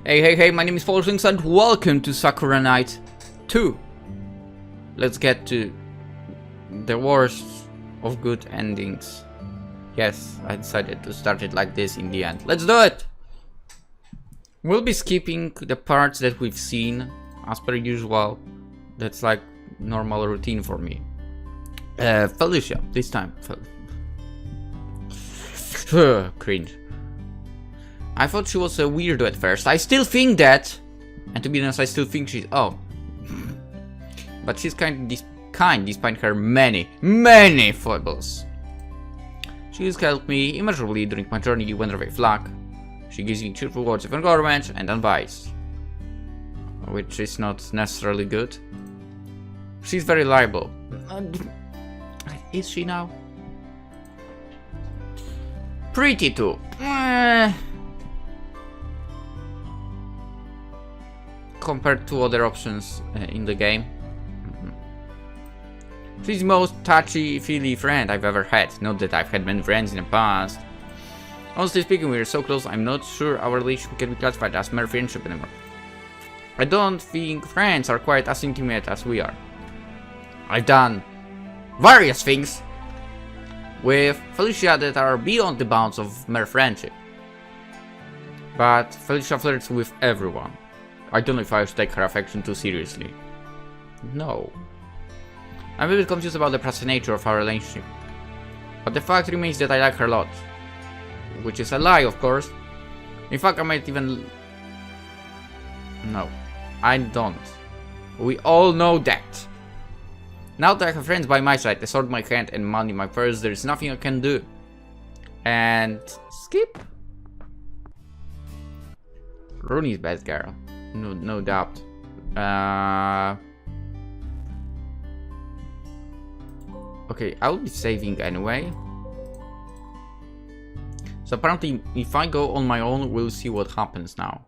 Hey, my name is PolishLynx and welcome to Sakura Knight 2. Let's get to the worst of good endings. Yes, I decided to start it like this in the end. Let's do it! We'll be skipping the parts that we've seen, as per usual. That's like normal routine for me. Felicia, this time. Cringe. I thought she was a weirdo at first. I still think that. And to be honest, I still think she's... Oh. But she's kind despite her many foibles. She has helped me immeasurably during my journey whenever I flag. She gives me cheerful words of encouragement and advice. Which is not necessarily good. She's very liable. Is she now? Pretty too. Compared to other options in the game. She's the most touchy-feely friend I've ever had. Not that I've had many friends in the past. Honestly speaking, we're so close, I'm not sure our relationship can be classified as mere friendship anymore. I don't think friends are quite as intimate as we are. I've done various things with Felicia that are beyond the bounds of mere friendship. But Felicia flirts with everyone. I don't know if I should take her affection too seriously. No. I'm a bit confused about the precise nature of our relationship. But the fact remains that I like her a lot. Which is a lie, of course. In fact, I might even... No. I don't. We all know that. Now that I have friends by my side, a sword in my hand and money in my purse, there is nothing I can do. And... skip? Rune is bad girl. No doubt. Okay, I'll be saving anyway. So apparently, if I go on my own, we'll see what happens now.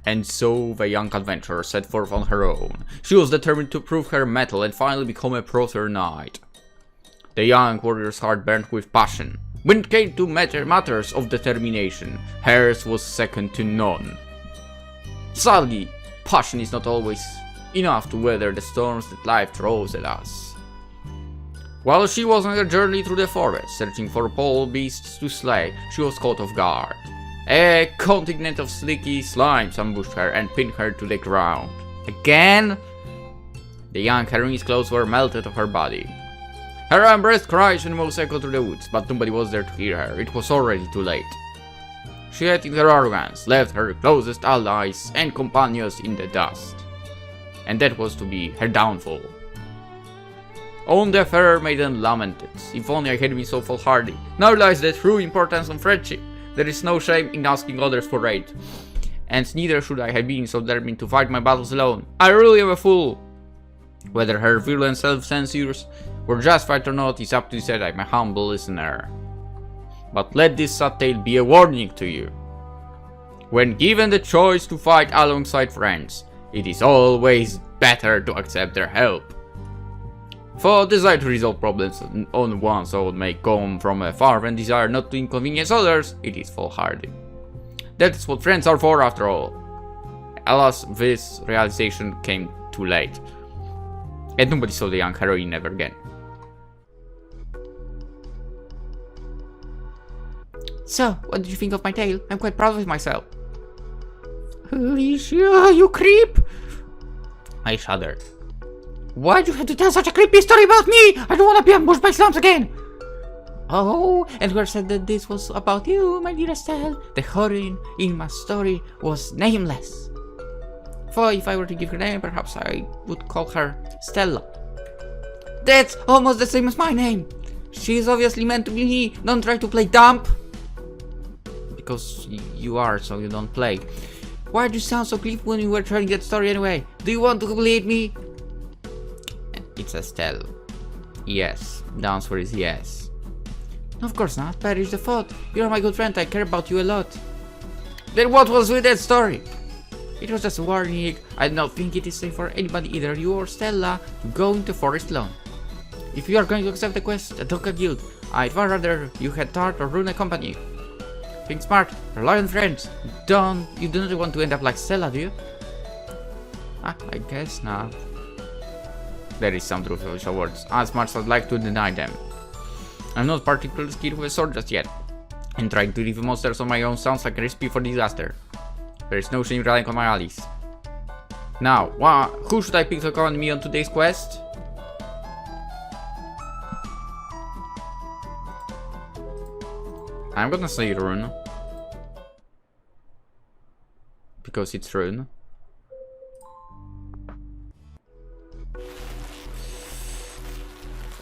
And so the young adventurer set forth on her own. She was determined to prove her mettle and finally become a proper knight. The young warrior's heart burned with passion. When it came to matters of determination, hers was second to none. Sadly, passion is not always enough to weather the storms that life throws at us. While she was on her journey through the forest, searching for pole beasts to slay, she was caught off guard. A contingent of slicky slimes ambushed her and pinned her to the ground. Again? The young heroine's clothes were melted off her body. Her embraced cries and most echoed through the woods, but nobody was there to hear her. It was already too late. She had in her arrogance left her closest allies and companions in the dust. And that was to be her downfall. On the fair maiden lamented, if only I had been so foolhardy. Now realize the true importance of friendship. There is no shame in asking others for aid. And neither should I have been so determined to fight my battles alone. I really am a fool. Whether her virulent self-censures were justified or not is up to decide. I'm a humble listener. But let this sad tale be a warning to you. When given the choice to fight alongside friends, it is always better to accept their help. For desire to resolve problems on one's own may come from afar and desire not to inconvenience others, it is foolhardy. That's what friends are for after all. Alas, this realization came too late. And nobody saw the young heroine ever again. So, what did you think of my tale? I'm quite proud of myself. Felicia, you creep! I shuddered. Why'd you have to tell such a creepy story about me? I don't want to be ambushed by slums again! Oh, Edgar said that this was about you, my dear Estelle. The heroine in my story was nameless. For if I were to give her a name, perhaps I would call her Stella. That's almost the same as my name. She is obviously meant to be me. Don't try to play dumb. Because you are, so you don't play. Why did you sound so creepy when you were telling that story anyway? Do you want to believe me? It's Estelle. Yes. The answer is yes. Of course not. Perish the thought. You're my good friend. I care about you a lot. Then what was with that story? It was just a warning. I don't think it is safe for anybody, either you or Stella, to go into forest alone. If you are going to accept the quest at Doka Guild, I'd far rather you had Tart or Rune company. Think smart. Rely on friends. You do not want to end up like Stella, do you? I guess not. There is some truth to Felicia's words, as much as I'd like to deny them. I'm not particularly skilled with a sword just yet, and trying to defeat monsters on my own sounds like a recipe for disaster. There is no shame relying on my allies. Now, who should I pick to accompany me on today's quest? I'm gonna say Rune. Because it's Rune.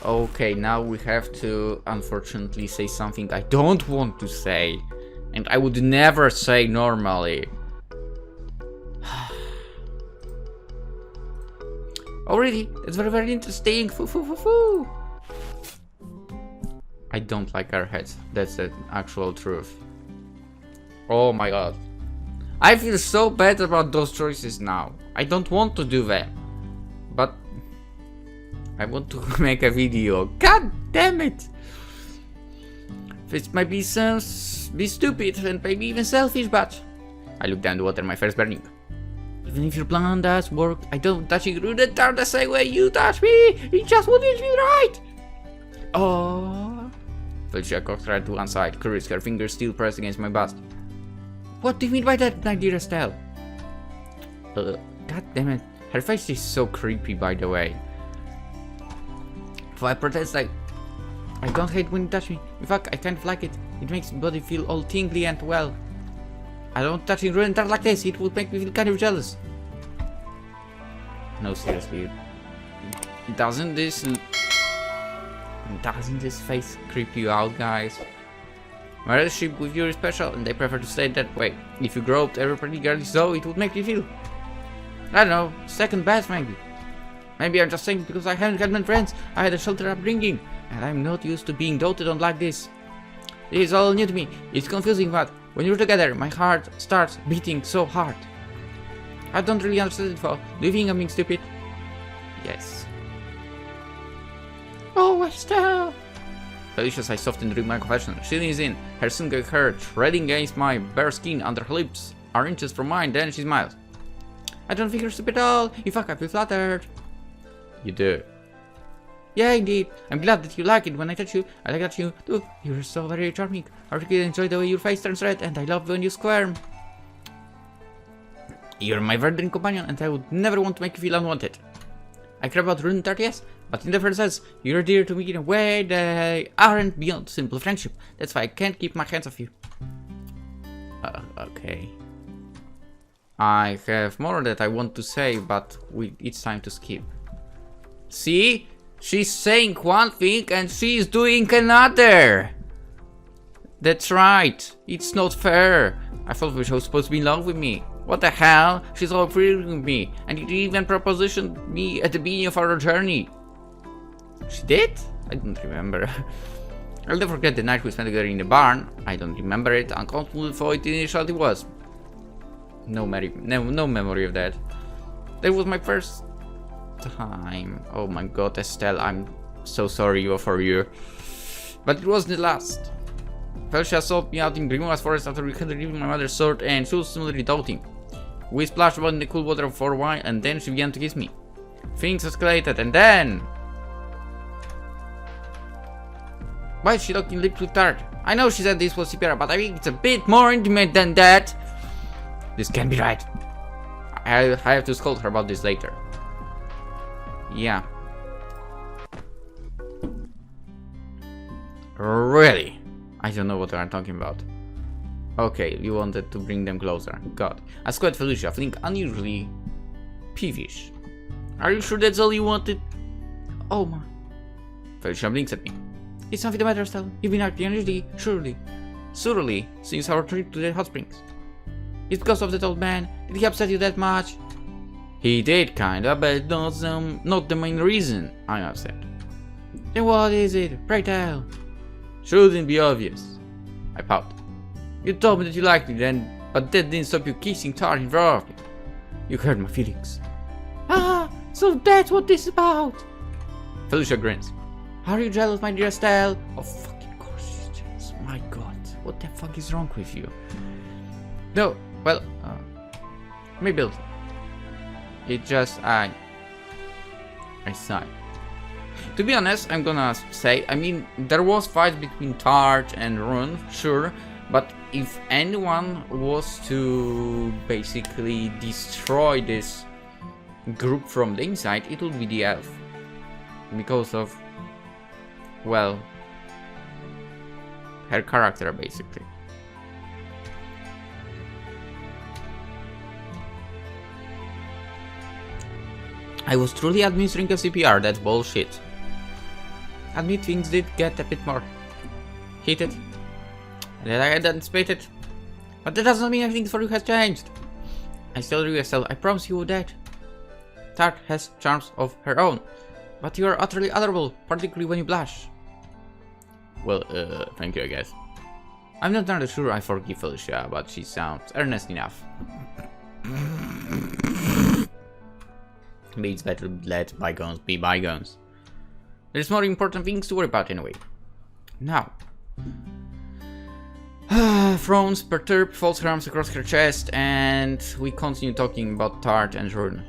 Okay, now we have to unfortunately say something I don't want to say. And I would never say normally. Oh really? That's very, very interesting. Foo, foo, foo, foo. I don't like our heads. That's the actual truth. Oh my god. I feel so bad about those choices now. I don't want to do them. But I want to make a video. God damn it! This might be stupid and maybe even selfish, but I look down the water, my face burning. Even if your plan does work, I don't touch you Rune and Tart the same way you touch me. It just wouldn't be right. Oh. Felicia cocked her head to one side, curious, her fingers still pressed against my bust. What do you mean by that, my dear Estelle? God damn it. Her face is so creepy, by the way. So I protest like, I don't hate when you touch me. In fact, I kind of like it. It makes my body feel all tingly and well. I don't touch Rune and Tart like this. It would make me feel kind of jealous. No, seriously. Doesn't this face creep you out, guys? My relationship with you is special, and I prefer to stay that way. If you grow up ever pretty girly so, it would make me feel, I don't know, second best maybe. Maybe I'm just saying because I haven't had many friends. I had a sheltered upbringing, and I'm not used to being doted on like this. This is all new to me. It's confusing, but when you're together, my heart starts beating so hard. I don't really understand it before. Do you think I'm being stupid? Yes. Oh, Estelle! Felicia's eyes softened during my confession. She leans in, her silky hair treading against my bare skin under her lips are inches from mine, then she smiles. I don't think you're stupid at all. In fact, I feel flattered. You do. Yeah, indeed. I'm glad that you like it when I touch you. I like that you too. You're so very charming. I really enjoy the way your face turns red, and I love when you squirm. You're my verdant companion, and I would never want to make you feel unwanted. I care about Rune and Tart, yes, but in the first sense, you're dear to me in a way they aren't beyond simple friendship. That's why I can't keep my hands off you. Okay. I have more that I want to say, but it's time to skip. See? She's saying one thing and she's doing another! That's right. It's not fair. I thought she was supposed to be in love with me. What the hell? She's all flirting with me, and it even propositioned me at the beginning of our journey. She did? I don't remember. I'll never forget the night we spent together in the barn. I don't remember it, uncomfortable for it initially was. No memory of that. That was my first time. Oh my god, Estelle, I'm so sorry for you. But it wasn't the last. Felicia sought me out in Grimoire's forest after we had retrieved my mother's sword, and she was similarly doubting. We splashed about in the cool water for a while, and then she began to kiss me. Things escalated, and then... Why is she locking lips with Tart? I know she said this was CPR, but I think it's a bit more intimate than that. This can't be right. I have to scold her about this later. Yeah. Really? I don't know what I'm talking about. Okay, you wanted to bring them closer. God. I squared Felicia, feeling unusually peevish. Are you sure that's all you wanted? Oh my. Felicia blinks at me. Is something the matter, Estelle? You've been acting unusually, surely, since our trip to the hot springs. It's because of that old man. Did he upset you that much? He did, kinda, but not the main reason I'm upset. Then what is it? Pray tell. Shouldn't be obvious. I pout. You told me that you liked me then, but that didn't stop you kissing Tart in front of me. You hurt my feelings. Ah, so that's what this is about. Felicia grins. Are you jealous, my dear Estelle? Oh, fucking course she's jealous. My god. What the fuck is wrong with you? No, well, maybe it just I sigh. To be honest, I'm gonna say, I mean, there was fight between Tart and Rune, sure, but if anyone was to basically destroy this group from the inside, it would be the elf. Because of, well, her character, basically. I was truly administering a CPR, that's bullshit. Admit things did get a bit more heated than I had anticipated, but that does not mean everything for you has changed. I still love you, Estelle, I promise you that. Tart has charms of her own, but you are utterly adorable, particularly when you blush. Well, thank you, I guess. I'm not entirely sure I forgive Felicia, but she sounds earnest enough. Maybe it's better to let bygones be bygones. There's more important things to worry about anyway. Now. Frowns perturb, folds her arms across her chest, and we continue talking about Tart and Rune.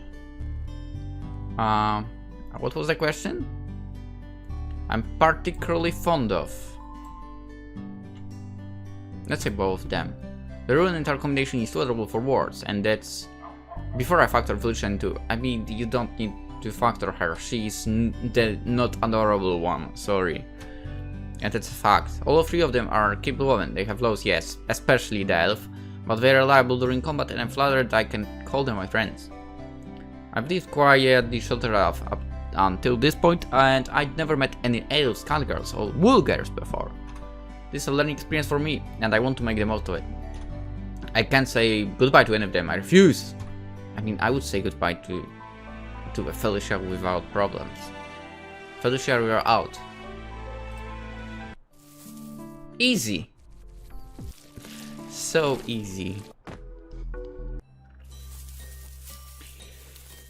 What was the question? I'm particularly fond of. Let's say both of them. The Rune and Tart combination is too adorable for words, and that's before I factor Felicia into. I mean, you don't need to factor her. She's the not adorable one. Sorry. And that's a fact. All three of them are capable women. They have flaws, yes, especially the elf, but they're reliable during combat, and I'm flattered I can call them my friends. I've lived quietly sheltered up until this point, and I'd never met any elves, girls, or wool girls before. This is a learning experience for me, and I want to make the most of it. I can't say goodbye to any of them. I refuse. I mean, I would say goodbye to Felicia without problems. Felicia, we are out. Easy. So easy.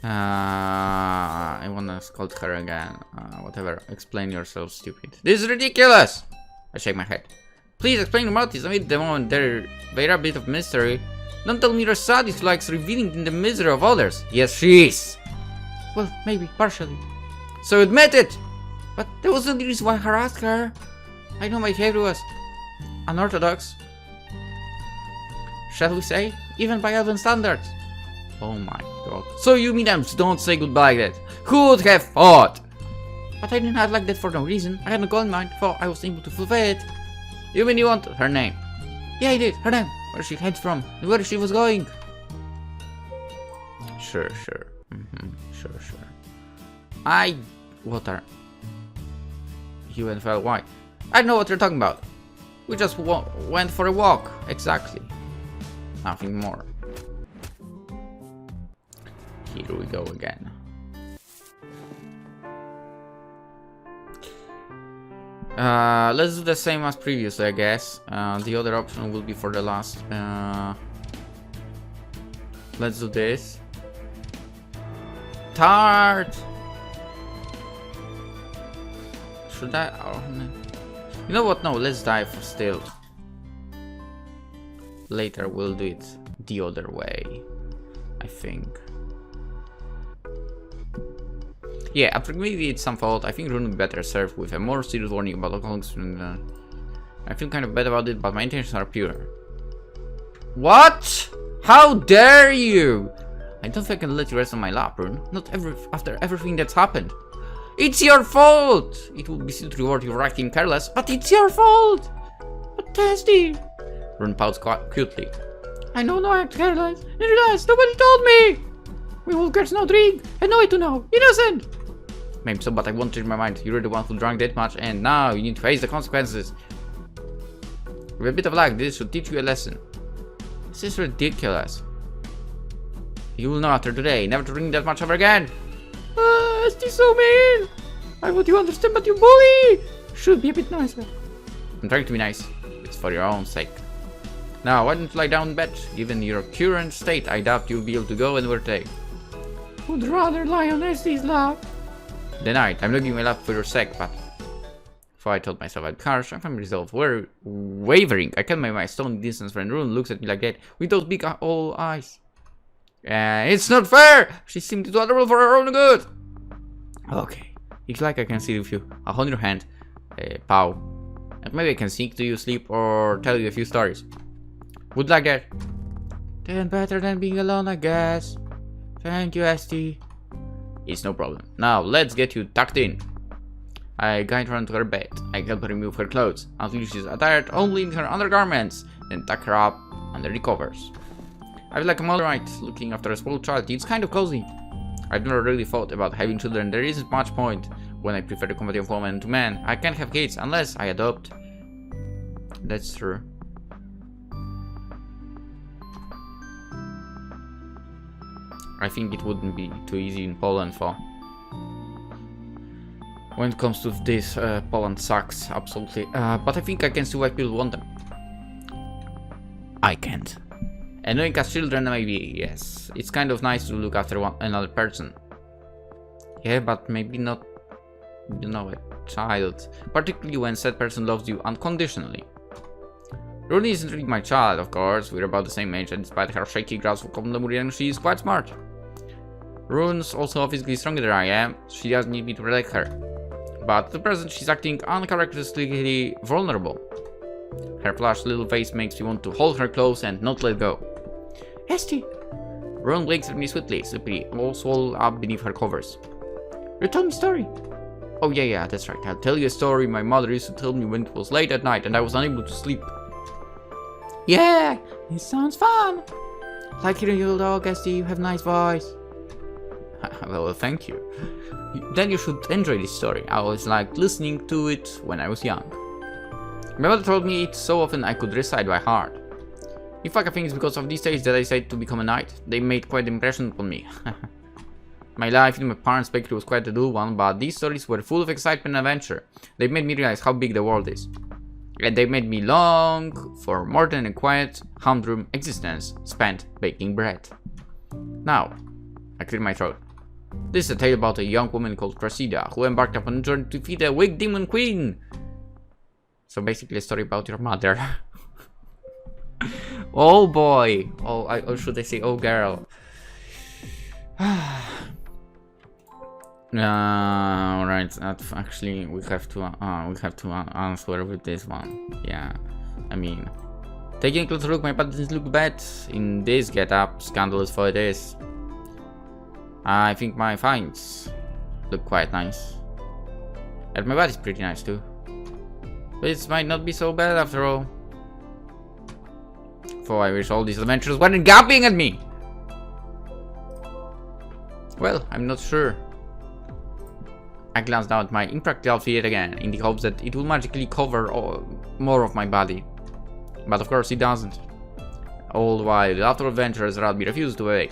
I wanna scold her again. Whatever. Explain yourself, stupid. This is ridiculous! I shake my head. Please explain your motives. I mean, the moment they're a bit of mystery. Don't tell me you're a sadist who likes revealing in the misery of others. Yes, she is. Well, maybe, partially. So admit it! But there was no reason why I harassed her. I know my behavior was unorthodox. Shall we say? Even by elven standards. Oh my god. So you mean don't say goodbye like that? Who would have thought? But I didn't act like that for no reason. I had no goal in mind, for I was able to fulfill it. You mean you want her name? Yeah, I did. Her name. Where she came from and where she was going. Sure. Sure. What are you and Fel? Why? I know what you're talking about. We just went for a walk. Exactly. Nothing more. Here we go again. Let's do the same as previously, I guess. The other option will be for the last. Let's do this. Tart! Should I? Oh, no. You know what? No, let's dive still. Later we'll do it the other way, I think. Yeah, after maybe it's some fault, I think Rune would be better served with a more serious warning about alcoholics. I feel kind of bad about it, but my intentions are pure. What? How dare you? I don't think I can let you rest on my lap, Rune. Not after everything that's happened. It's your fault! It would be silly to reward you for acting careless, but it's your fault! But Tasty! Rune pouts cutely. I know no act careless. In realize nobody told me! We will curse no drink, and no way to know. Innocent! Maybe so, but I won't change my mind. You're the one who drank that much, and now you need to face the consequences. With a bit of luck, this should teach you a lesson. This is ridiculous. You will know after today, never to drink that much ever again. It's so mean. Why would you understand, but you bully? Should be a bit nicer. I'm trying to be nice. It's for your own sake. Now, why don't you lie down in bed? Given your current state, I doubt you'll be able to go anywhere today. Would rather lie on Estie's lap. Denied. I'm looking my lap for your sake, but So I told myself I'd be harsh. I found myself wavering. I kept my stony distance when Rune looks at me like that with those big old eyes. It's not fair! She seemed too adorable for her own good! Okay. It's like I can sit with you. I'll hold your hand. Pow. And maybe I can sing to you sleep or tell you a few stories. Would like that? Then better than being alone, I guess. Thank you, Estelle. It's no problem. Now, let's get you tucked in. I guide her onto her bed. I help her remove her clothes until she's attired only in her undergarments, then tuck her up under the covers. I feel like I'm alright looking after a spoiled child. It's kind of cozy. I've never really thought about having children. There isn't much point when I prefer the company of woman to man. I can't have kids unless I adopt. That's true. I think it wouldn't be too easy in Poland for. When it comes to this, Poland sucks, absolutely. But I think I can see why people want them. I can't. And knowing as children, maybe, yes. It's kind of nice to look after another person. Yeah, but maybe not, you know, a child. Particularly when said person loves you unconditionally. Rune isn't really my child, of course. We're about the same age, and despite her shaky grasp of Komdamurian, she is quite smart. Rune's also physically stronger than I am. She doesn't need me to protect her. But at the present, she's acting uncharacteristically vulnerable. Her flushed little face makes me want to hold her close and not let go. Estelle! Rune blinks at me swiftly, sleepy, all swallowed up beneath her covers. You told me a story. Oh yeah, that's right. I'll tell you a story my mother used to tell me when it was late at night and I was unable to sleep. Yeah, it sounds fun. Like hearing your dog, Estelle, you have a nice voice. Well, thank you. Then you should enjoy this story. I always liked listening to it when I was young. My mother told me it so often I could recite by heart. In fact, I think it's because of these days that I decided to become a knight. They made quite an impression upon me. My life in my parents' bakery was quite a dull one, but these stories were full of excitement and adventure. They made me realize how big the world is. And they made me long for more than a quiet, humdrum existence spent baking bread. Now, I clear my throat. This is a tale about a young woman called Cressida, who embarked upon a journey to defeat a wicked demon queen. So basically a story about your mother. Oh boy. Oh, or should I say, oh girl. Alright, actually we have to answer with this one. Yeah, I mean, taking a close look, my body doesn't look bad in this get-up, scandalous for it is. I think my finds look quite nice. And my body's pretty nice too. This might not be so bad after all. For I wish all these adventures weren't gaping at me. Well, I'm not sure. I glanced down at my impractical outfit again, in the hopes that it will magically cover more of my body. But of course it doesn't. All the while, the after adventurers around me refuse to obey.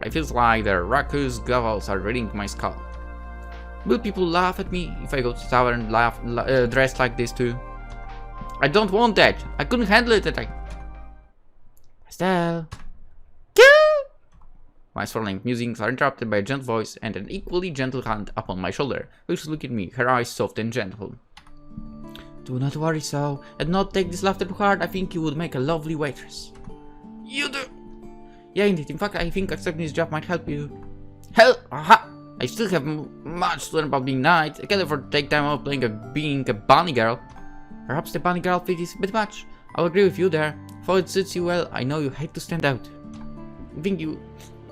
It feels like their raucous gobbles are reading my skull. Will people laugh at me if I go to the tavern dressed like this too? I don't want that. I couldn't handle it. Estelle. My swirling musings are interrupted by a gentle voice and an equally gentle hand upon my shoulder, which look at me, her eyes soft and gentle. Do not worry so, and not take this laughter to heart. I think you would make a lovely waitress. You do? Yeah, indeed. In fact, I think accepting this job might help you. Help? Aha! I still have much to learn about being knight. I can't afford to take time out being a bunny girl. Perhaps the bunny girl fit is a bit much. I'll agree with you there. For it suits you well, I know you hate to stand out. I think you...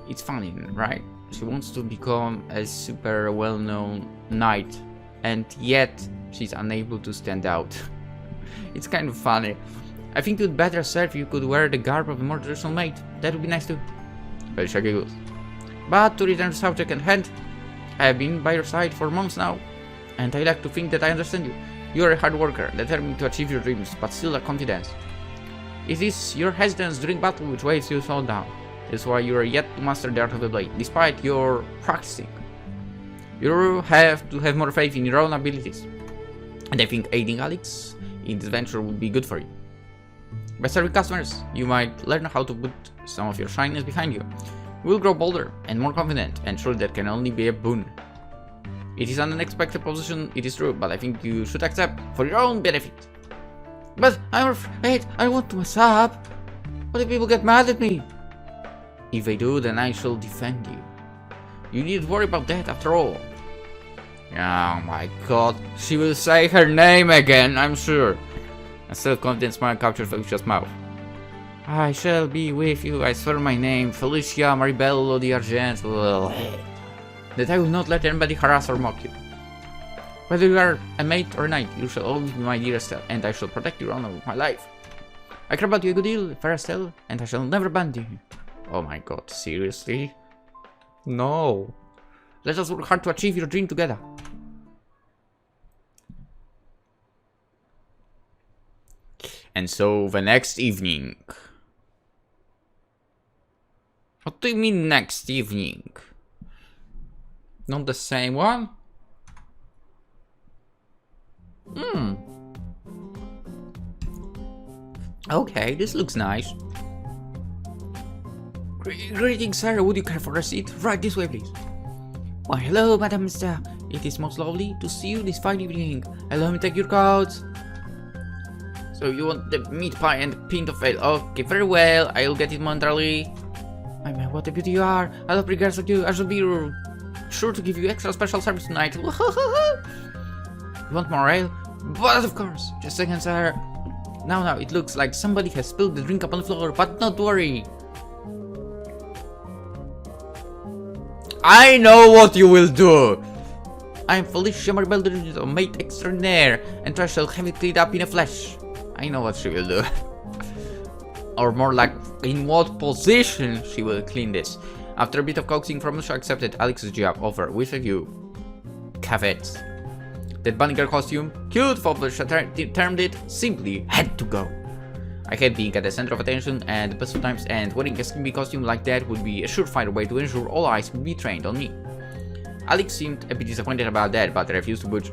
It's funny, right? She wants to become a super well-known knight, and yet she's unable to stand out. It's kind of funny. I think you'd better serve if you could wear the garb of a more traditional maid. That would be nice too. Felicia giggles. But to return to the subject at hand, I have been by your side for months now, and I like to think that I understand you. You are a hard worker, determined to achieve your dreams, but still lack confidence. It is your hesitance during battle which weighs you so down. That's why you are yet to master the art of the blade, despite your practicing. You have to have more faith in your own abilities. And I think aiding Alex in this venture would be good for you. By serving customers, you might learn how to put some of your shyness behind you. You will grow bolder and more confident, and surely that can only be a boon. It is an unexpected position, it is true, but I think you should accept for your own benefit. But I'm afraid I want to mess up. What if people get mad at me? If they do, then I shall defend you. You needn't worry about that after all. Oh my god, she will say her name again, I'm sure. A self-confident smile captured Felicia's mouth. I shall be with you, I swear my name, Felicia Maribello di Argento. That I will not let anybody harass or mock you. Whether you are a mate or a knight, you shall always be my dear Estelle, and I shall protect your honor with my life. I care about you a good deal, fair Estelle, and I shall never abandon you. Oh my god, seriously? No. Let us work hard to achieve your dream together. And so the next evening. What do you mean next evening? Not the same one? Okay, this looks nice. Greetings, sir. Would you care for a seat? Right this way, please. Why, hello, Madam Estelle. It is most lovely to see you this fine evening. Allow me to take your coats. So you want the meat pie and pint of ale? Okay, very well. I'll get it momentarily. My man, what a beauty you are. I love regards like you. I shall be sure to give you extra special service tonight. You want more ale? But of course. Just a second, sir. Now, it looks like somebody has spilled the drink upon the floor, but not worry. I know what you will do. I am Felicia Maribello, mate extraordinaire, and I shall have it cleaned up in a flash. I know what she will do. Or more like, in what position she will clean this. After a bit of coaxing from she accepted Alex's job offer with a view. Caveats. That bunny girl costume, cute, Felicia termed it, simply had to go. I hate being at the center of attention at the best of times, and wearing a skimpy costume like that would be a surefire way to ensure all eyes would be trained on me. Alex seemed a bit disappointed about that, but refused to budge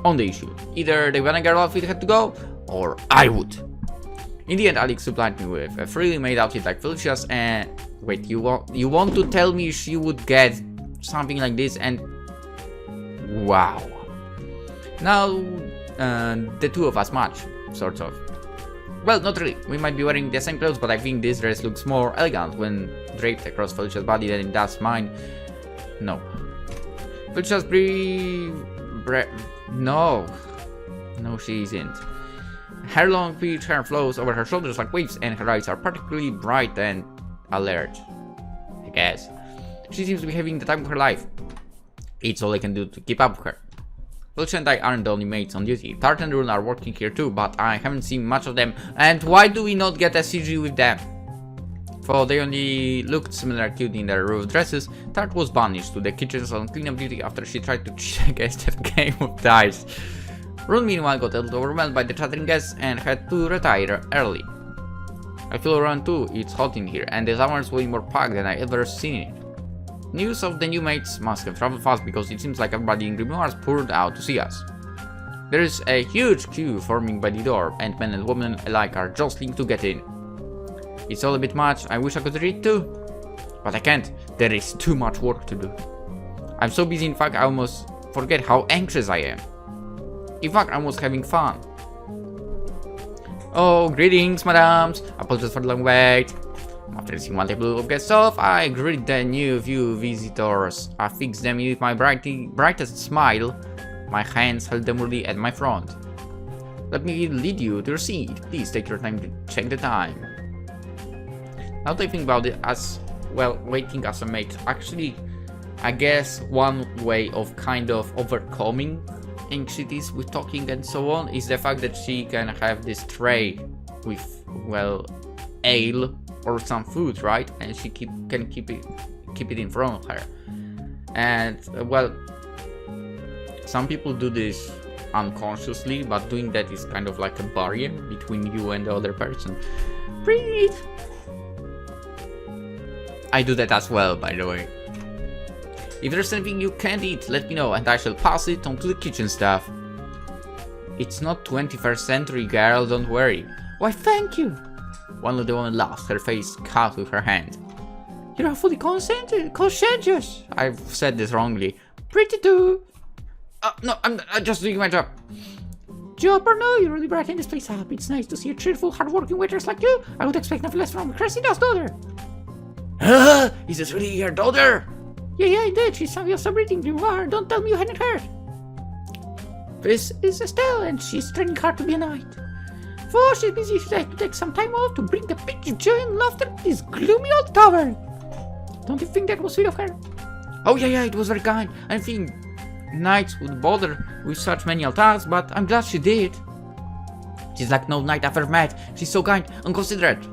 on the issue. Either the bunny girl outfit had to go, or I would. In the end, Alex supplied me with a freely made outfit like Felicia's, and wait, you want to tell me she would get something like this? And wow. Now the two of us match, sort of. Well, not really. We might be wearing the same clothes, but I think this dress looks more elegant when draped across Felicia's body than it does mine. No. Felicia's no. No, she isn't. Her long peach hair flows over her shoulders like waves, and her eyes are particularly bright and alert. I guess. She seems to be having the time of her life. It's all I can do to keep up with her. Felicia and I aren't the only mates on duty. Tart and Rune are working here too, but I haven't seen much of them. And why do we not get a CG with them? For they only looked similar cute in their roof dresses, Tart was banished to the kitchens on cleanup duty after she tried to cheat against a game of dice. Rune meanwhile got a little overwhelmed by the chattering guests and had to retire early. I feel around too, it's hot in here, and the summer's way more packed than I ever seen it. News of the new mates must have traveled fast because it seems like everybody in Grimoire's poured out to see us. There is a huge queue forming by the door, and men and women alike are jostling to get in. It's all a bit much, I wish I could read too. But I can't, there is too much work to do. I'm so busy, in fact, I almost forget how anxious I am. In fact, I'm almost having fun. Oh, greetings, madams. Apologies for the long wait. After seeing one table of guests off, I greet the new few visitors. I fix them with my brightest smile. My hands held demurely at my front. Let me lead you to your seat. Please take your time to check the time. Now that I think about it, as well, waiting as a mate, actually, I guess one way of kind of overcoming anxieties with talking and so on is the fact that she can have this tray with, well, ale or some food, right? And she can keep it in front of her. And well, some people do this unconsciously, but doing that is kind of like a barrier between you and the other person. Breathe. I do that as well, by the way. If there's anything you can't eat, let me know and I shall pass it on to the kitchen staff. It's not 21st century, girl, don't worry. Why, thank you. One of the women laughed, her face cut with her hand. You're fully conscientious. I've said this wrongly. Pretty too. No, I'm just doing my job. Job or no, you really brighten this place up. It's nice to see a cheerful, hardworking waitress like you. I would expect nothing less from Cressida's daughter. Is this really your daughter? Yeah, indeed. She's some of your celebrating grimoire. Don't tell me you hadn't heard. This is Estelle, and she's training hard to be a knight. For she's busy, she'd like to take some time off to bring a pinch of joy and laughter to this gloomy old tavern. Don't you think that was sweet of her? Oh yeah, it was very kind. I think knights would bother with such menial tasks, but I'm glad she did. She's like no knight I've ever met. She's so kind and considerate.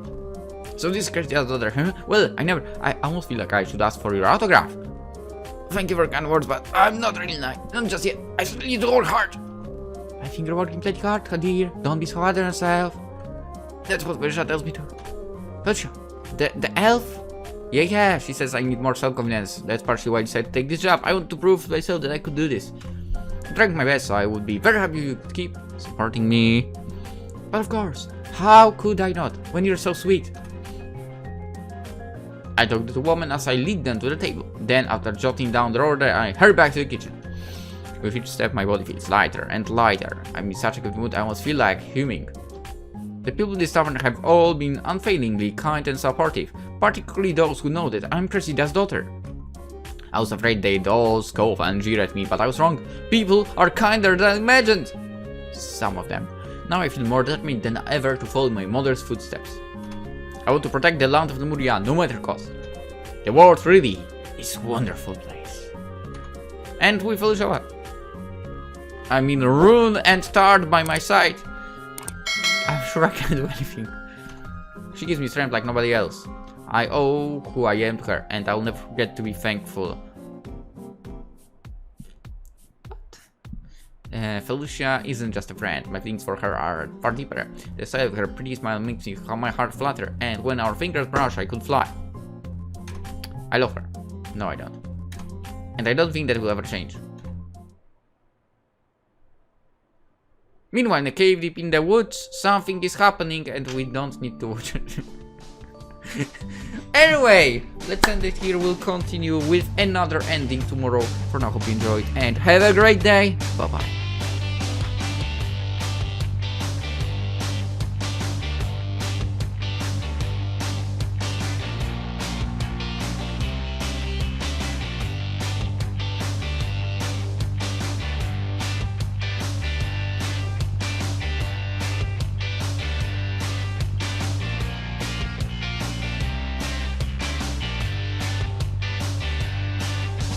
So this is Cressida's daughter, huh? Well, I almost feel like I should ask for your autograph. Thank you for kind words, but I'm not really knight. Not just yet. I still need to work hard. I think you're working plenty hard, dear. Don't be so hard on yourself. That's what Felicia tells me to. Felicia, the elf? Yeah, she says I need more self-confidence. That's partially why I decided to take this job. I want to prove to myself that I could do this. I'm trying my best, so I would be very happy if you could keep supporting me. But of course, how could I not, when you're so sweet? I talk to the woman as I lead them to the table. Then, after jotting down their order, I hurry back to the kitchen. With each step, my body feels lighter and lighter. I'm in such a good mood, I almost feel like humming. The people in this tavern have all been unfailingly kind and supportive, particularly those who know that I'm Cressida's daughter. I was afraid they'd all scoff and jeer at me, but I was wrong. People are kinder than I imagined. Some of them. Now I feel more determined than ever to follow my mother's footsteps. I want to protect the land of Lemuria, no matter cost. The world really is a wonderful place. And with Felicia, I mean Rune and Tart by my side, I'm sure I can do anything. She gives me strength like nobody else. I owe who I am to her, and I'll never forget to be thankful. Felicia isn't just a friend. My feelings for her are far deeper. The sight of her pretty smile makes my heart flutter, and when our fingers brush, I could fly. I love her. No, I don't. And I don't think that will ever change. Meanwhile, in a cave deep in the woods, something is happening, and we don't need to watch it. Anyway, let's end it here. We'll continue with another ending tomorrow. For now, hope you enjoyed, and have a great day. Bye bye.